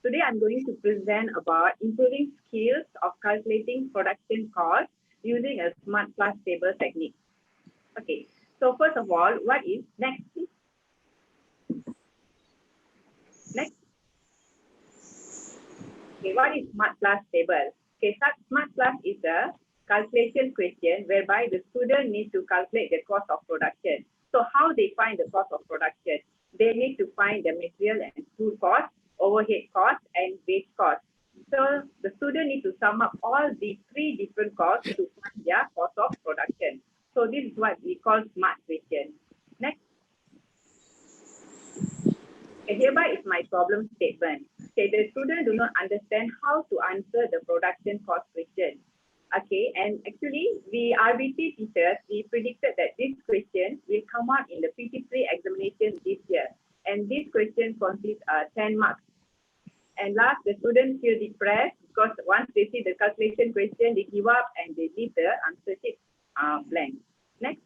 Today I'm going to present about improving skills of calculating production cost using a smart plus table technique. Okay, so first of all, what is next? Next. Okay, what is smart plus table? Okay, smart plus is a calculation question whereby the student needs to calculate the cost of production. So how they find the cost of production? They need to find the material and tool cost, overhead cost, and wage cost. So the student needs to sum up all these three different costs to find their cost of production. So this is what we call smart question. Next. Okay, hereby is my problem statement. Okay, the student do not understand how to answer the production cost question. Okay, and actually, we RBT teachers, we predicted that this question will come out in the PT3 examination this year. And this question consists 10 marks. And last, the students feel depressed because once they see the calculation question, they give up and they leave the answer sheet blank. Next.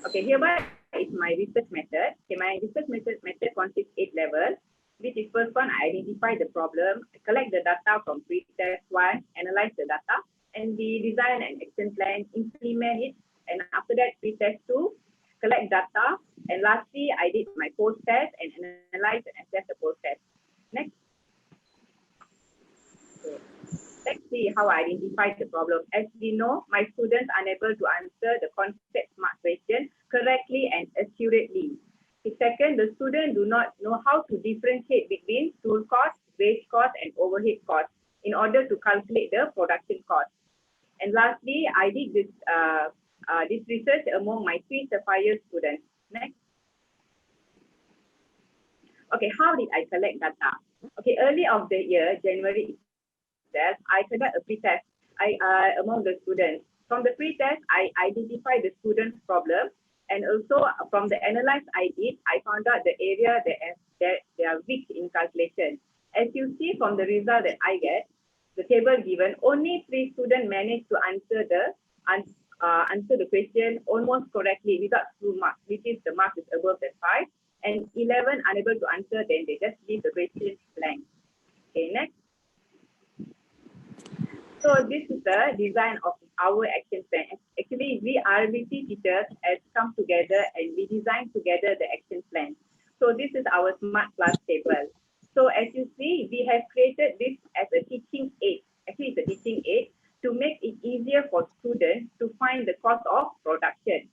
Okay, hereby is my research method. Okay, my research method consists 8 levels. Which is first one, I identify the problem, collect the data from pre-test 1, analyze the data, and we design an action plan, implement it, and after that, pre-test 2, collect data, and lastly, I did my post-test and analyze and assess the post-test. Next. Okay. Let's see how I identify the problem. As we know, my students are unable to answer the concept smart question correctly and accurately. Second, the student do not know how to differentiate between tool cost, wage cost, and overhead cost in order to calculate the production cost. And lastly, I did this research among my 3 Sapphire students. Next. Okay, how did I collect data? Okay, early of the year, January itself, I conduct a pre-test among the students. From the pre-test, I identify the student's problem. And also from the analyze I did, I found out the area that they are weak in calculation. As you see from the result that I get, the table given, only 3 students managed to answer the question almost correctly without full marks, which is the mark is above the 5, and 11 unable to answer, then they just leave the question blank. Okay, next. So this is the design of our action plan. Actually, we RBT teachers has come together and we design together the action plan. So this is our smart class table. So as you see, we have created this as a teaching aid. Actually, it's a teaching aid to make it easier for students to find the cost of production.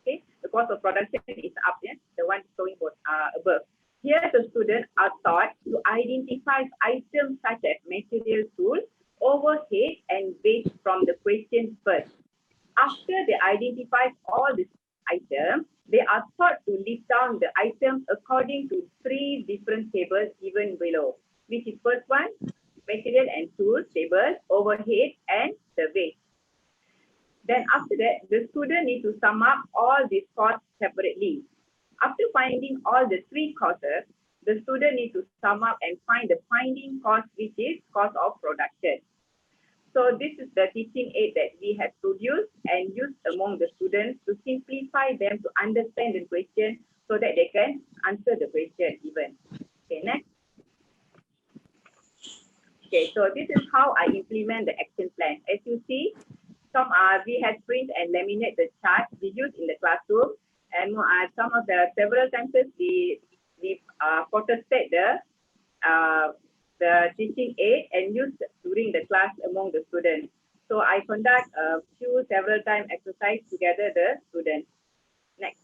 Okay, the cost of production is up there, the one showing above. Here, the students are taught to identify items such as material tools, overhead, and wage from the question first. After they identify all these items, they are taught to list down the items according to 3 different tables given below, which is first one, material and tools table, overhead, and the wage. Then after that, the student needs to sum up all these costs separately. After finding all the 3 costs, the student needs to sum up and find the finding cost, which is cost of production. So this is the teaching aid that we have produced and used among the students to simplify them to understand the question so that they can answer the question even. Okay, next. Okay, so this is how I implement the action plan. As you see, we had print and laminate the chart we use in the classroom, and some of the several times we photostat the teaching aid and use during the class among the students. So I conduct several time exercise together the students. Next.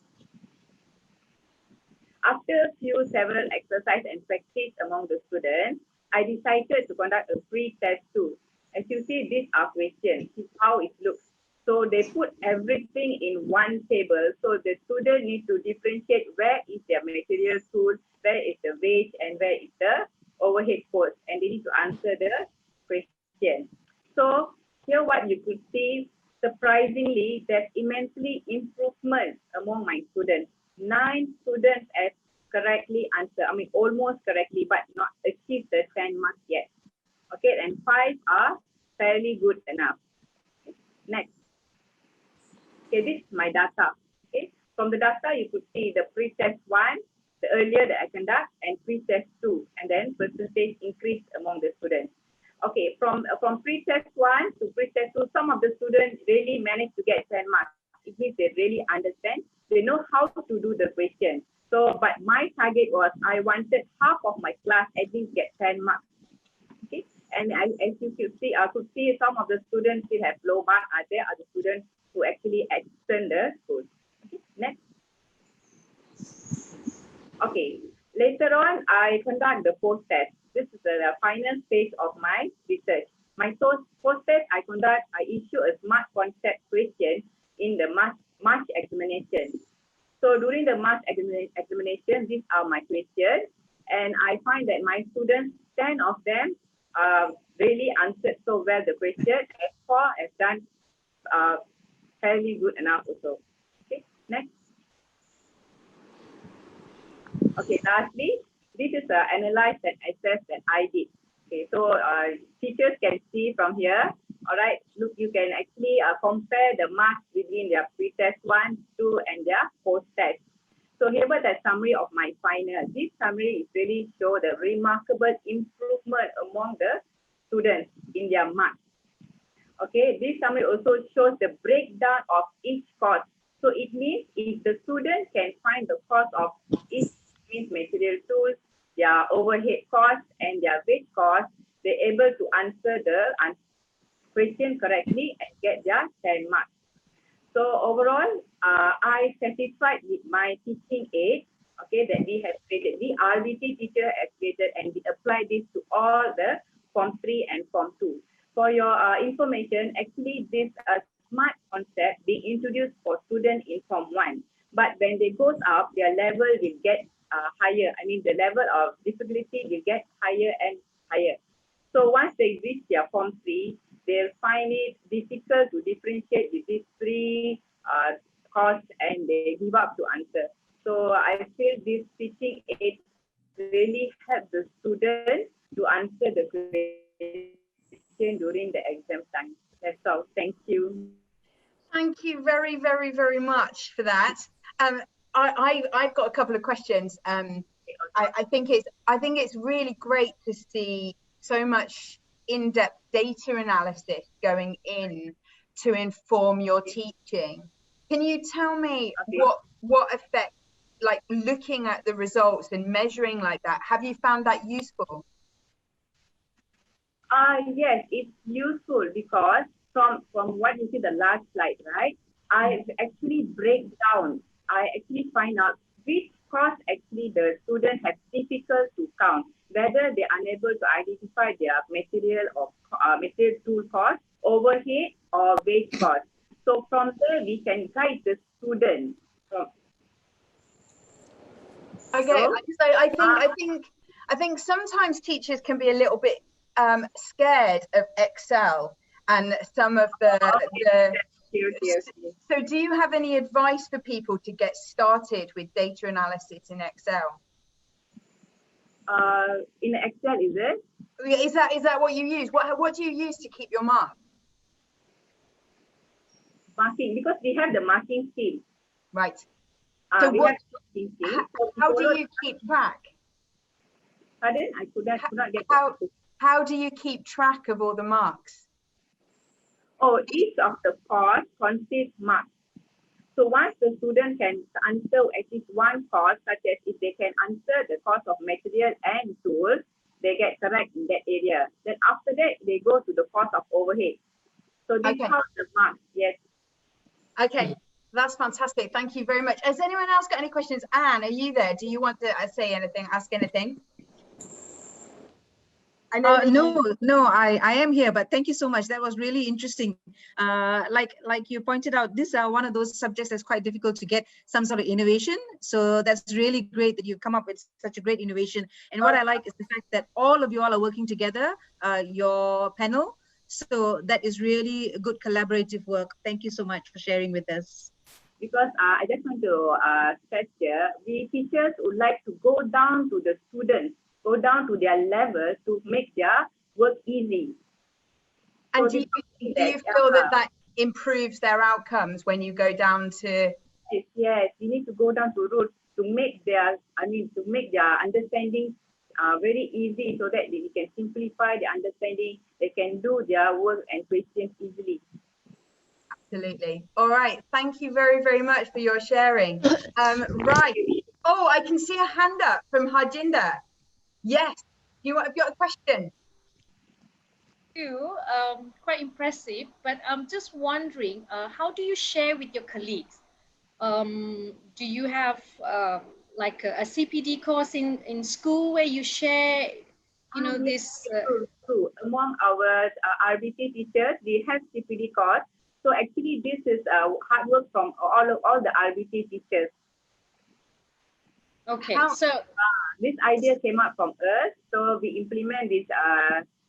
After several exercise and practice among the students, I decided to conduct a free test too. As you see, these are questions. This is how it looks. So they put everything in one table. So the student needs to differentiate where is their material tool, where is the wage, and where is the overhead cost, and they need to answer the question. So here what you could see, surprisingly, there's immensely improvement among my students. 9 students have correctly answered, almost correctly, but not achieved the 10 marks yet. Okay, and 5 are fairly good enough. Next. Okay, this is my data. Okay, from the data you could see the pre-test 1, the earlier that I conduct, and pre-test 2, and then percentage increase among the students. Okay, from pre-test 1 to pre-test 2, some of the students really managed to get 10 marks. It means they really understand, they know how to do the question. So, but my target was I wanted half of my class at least get 10 marks. Okay, and as you could see, I could see some of the students still have low marks. There are the students who actually extend the school. Okay, next. Okay, later on, I conduct the post-test. This is the final stage of my research. My post-test I issue a smart concept question in the March examination. So during the March examination, these are my questions, and I find that my students, 10 of them, really answered so well the question, as 4 have done fairly good enough also. Okay, next. Okay, lastly, this is analyze and assess that I did. Okay, so teachers can see from here. All right, look, you can actually compare the marks between their pre-test 1, 2, and their post-test. So here was a summary of my final. This summary is really show the remarkable improvement among the students in their marks. Okay, this summary also shows the breakdown of each course. So it means if the student can find the cost of each, means material tools, their overhead cost, and their wage cost, they're able to answer the question correctly and get their 10 marks. So overall, I satisfied with my teaching aid, okay, that we have created. The RBT teacher has created, and we apply this to all the Form 3 and Form 2. For your information, actually this smart concept being introduced for students in Form 1. But when they goes up, their level will get higher. I mean, the level of difficulty will get higher and higher. So once they reach their Form 3, they'll find it difficult to differentiate with these 3 courses, and they give up to answer. So I feel this teaching aid really helps the student to answer the question during the exam time. That's all. Thank you. Thank you very, very, very much for that. I've got a couple of questions. I think it's really great to see so much in-depth data analysis going in to inform your teaching. Can you tell me what effect, like looking at the results and measuring like that, have you found that useful? Yes, it's useful because from what you see the last slide, right? I actually break down. I actually find out which course actually the students have difficult to count, whether they are unable to identify their material or material tool cost, overhead, or wage cost. So from there, we can guide the student. Okay, so I think sometimes teachers can be a little bit scared of Excel and some of the. So do you have any advice for people to get started with data analysis in Excel? In Excel, is it? Is that what you use? What do you use to keep your mark? Marking, because we have the marking scheme. Right. So how do you keep track? Pardon? I could not get how do you keep track of all the marks? Oh, each of the course consists marks. So once the student can answer at least one course, such as if they can answer the cost of material and tools, they get correct in that area. Then after that, they go to the cost of overhead. So this is how the marks, yes. Okay, that's fantastic. Thank you very much. Has anyone else got any questions? Anne, are you there? Do you want to say anything, ask anything? I know no, I am here, but thank you so much. That was really interesting. Like you pointed out, this are one of those subjects that's quite difficult to get some sort of innovation. So that's really great that you've come up with such a great innovation. And what I like is the fact that all of you all are working together, your panel. So that is really a good collaborative work. Thank you so much for sharing with us. Because I just want to stress here, we teachers would like to go down to the students, go down to their level to make their work easy. And so do you feel that improves their outcomes when you go down to? Yes, we need to go down to roots. to make their understanding very easy, so that they can simplify the understanding. They can do their work and questions easily. Absolutely. All right. Thank you very, very much for your sharing. Right. Oh, I can see a hand up from Harjinder. Yes. Have you got a question? Quite impressive, but I'm just wondering, how do you share with your colleagues? Do you have like a CPD course in school where you share, this? True. Among our RBT teachers, we have CPD course. So actually, this is hard work from all the RBT teachers. Okay, so this idea came up from us. So we implement this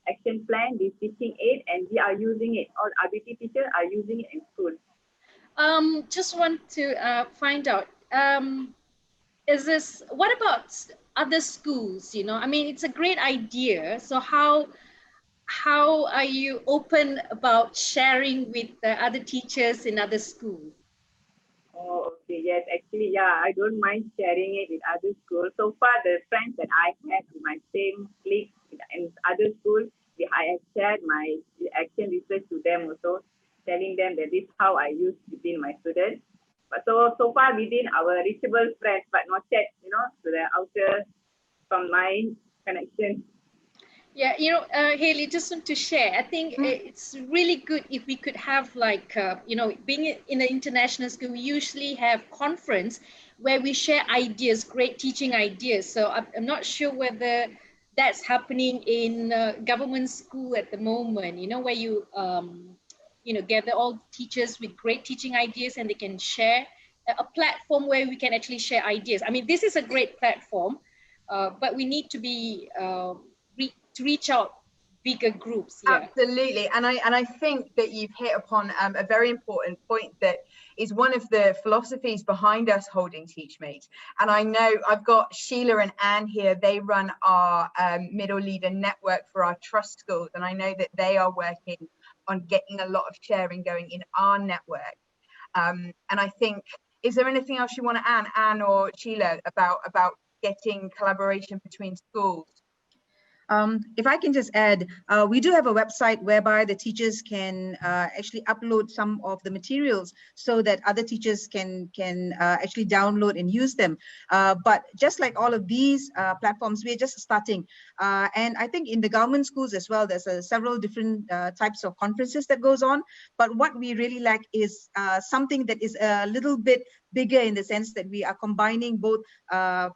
action plan, this teaching aid, and we are using it. All RBT teachers are using it in school. Just want to find out, what about other schools? I mean, it's a great idea. So how are you open about sharing with the other teachers in other schools? Oh, okay. Yes, actually, yeah, I don't mind sharing it with other schools. So far, the friends that I had in my same clique in other schools, I have shared my action research to them also, telling them that this is how I use within my students. But so far within our reachable friends, but not yet, to the outer from my connection. Yeah, Haley, just want to share. I think it's really good if we could have like, being in an international school, we usually have conference where we share ideas, great teaching ideas. So I'm not sure whether that's happening in government school at the moment, where you, gather all teachers with great teaching ideas and they can share a platform where we can actually share ideas. I mean, this is a great platform, but we need to be, to reach out bigger groups. Yeah. Absolutely, and I think that you've hit upon a very important point that is one of the philosophies behind us holding TeachMate. And I know I've got Sheila and Anne here. They run our middle leader network for our trust schools, and I know that they are working on getting a lot of sharing going in our network. And I think, is there anything else you want to add, Anne or Sheila, about getting collaboration between schools? If I can just add, we do have a website whereby the teachers can actually upload some of the materials so that other teachers can actually download and use them. But just like all of these platforms, we're just starting. And I think in the government schools as well, there's several different types of conferences that goes on. But what we really lack is something that is a little bit bigger, in the sense that we are combining both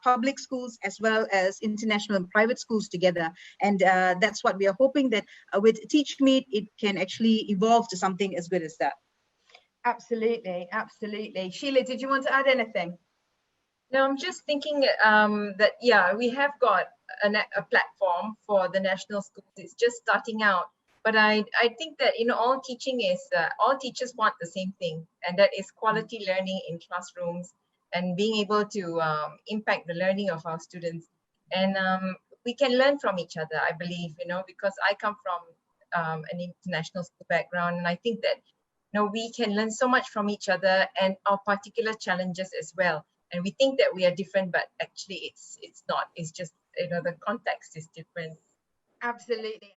public schools as well as international and private schools together. And that's what we are hoping, that with TeachMeet, it can actually evolve to something as good as that. Absolutely, absolutely. Sheila, did you want to add anything? No, I'm just thinking that, yeah, we have got a platform for the national schools. It's just starting out. But I think that, all teaching is, all teachers want the same thing, and that is quality learning in classrooms and being able to impact the learning of our students. And we can learn from each other, I believe, because I come from an international school background, and I think that, we can learn so much from each other and our particular challenges as well. And we think that we are different, but actually it's not. It's just, the context is different. Absolutely.